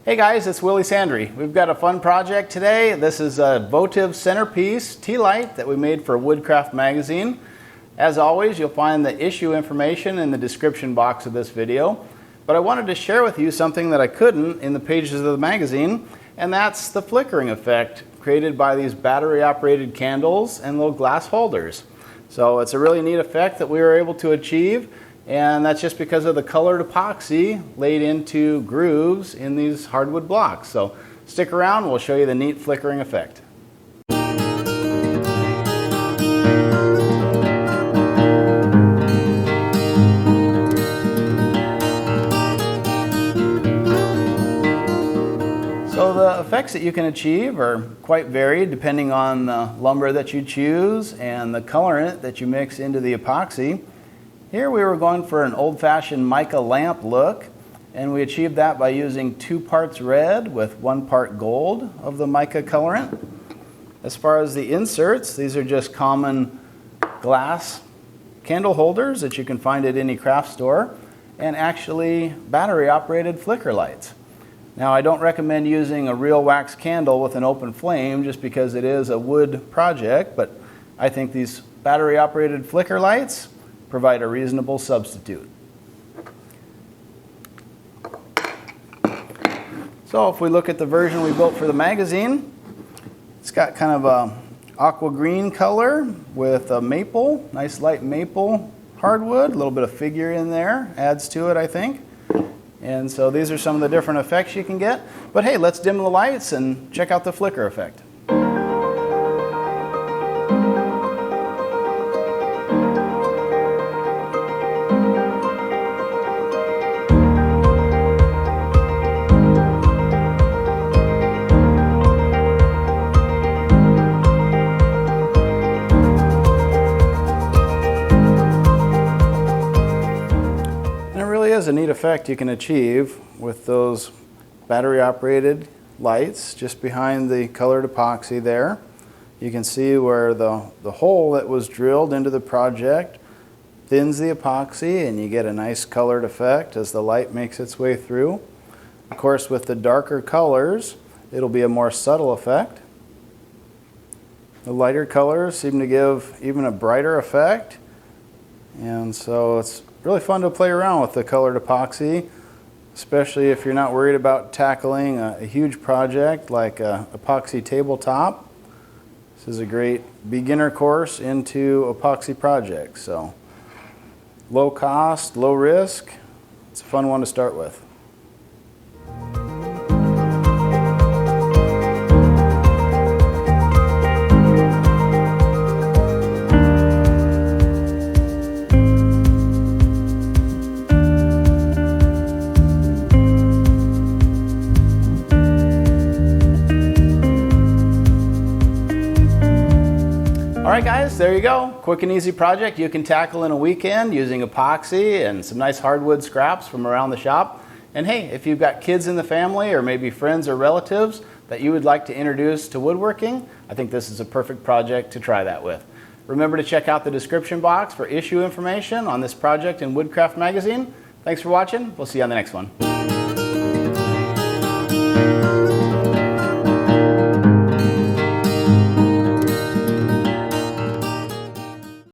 Hey guys, it's Willie Sandry. We've got a fun project today. This is a Votive Centerpiece Tea Light that we made for Woodcraft Magazine. As always, you'll find the issue information in the description box of this video. But I wanted to share with you something that I couldn't in the pages of the magazine, and that's the flickering effect created by these battery-operated candles and little glass holders. So it's a really neat effect that we were able to achieve. And that's just because of the colored epoxy laid into grooves in these hardwood blocks. So stick around, we'll show you the neat flickering effect. So the effects that you can achieve are quite varied depending on the lumber that you choose and the colorant that you mix into the epoxy. Here we were going for an old-fashioned mica lamp look, and we achieved that by using 2 parts red with 1 part gold of the mica colorant. As far as the inserts, these are just common glass candle holders that you can find at any craft store, and actually battery-operated flicker lights. Now, I don't recommend using a real wax candle with an open flame just because it is a wood project, but I think these battery-operated flicker lights provide a reasonable substitute. So if we look at the version we built for the magazine, it's got kind of a aqua green color with a maple, nice light maple hardwood, a little bit of figure in there, adds to it I think. And so these are some of the different effects you can get. But hey, let's dim the lights and check out the flicker effect. Is a neat effect you can achieve with those battery-operated lights just behind the colored epoxy there. You can see where the hole that was drilled into the project thins the epoxy and you get a nice colored effect as the light makes its way through. Of course, with the darker colors, it'll be a more subtle effect. The lighter colors seem to give even a brighter effect, and so it's really fun to play around with the colored epoxy, especially if you're not worried about tackling a huge project like a epoxy tabletop. This is a great beginner course into epoxy projects. So low cost, low risk. It's a fun one to start with. Alright guys, there you go. Quick and easy project you can tackle in a weekend using epoxy and some nice hardwood scraps from around the shop. And hey, if you've got kids in the family or maybe friends or relatives that you would like to introduce to woodworking, I think this is a perfect project to try that with. Remember to check out the description box for issue information on this project in Woodcraft Magazine. Thanks for watching. We'll see you on the next one.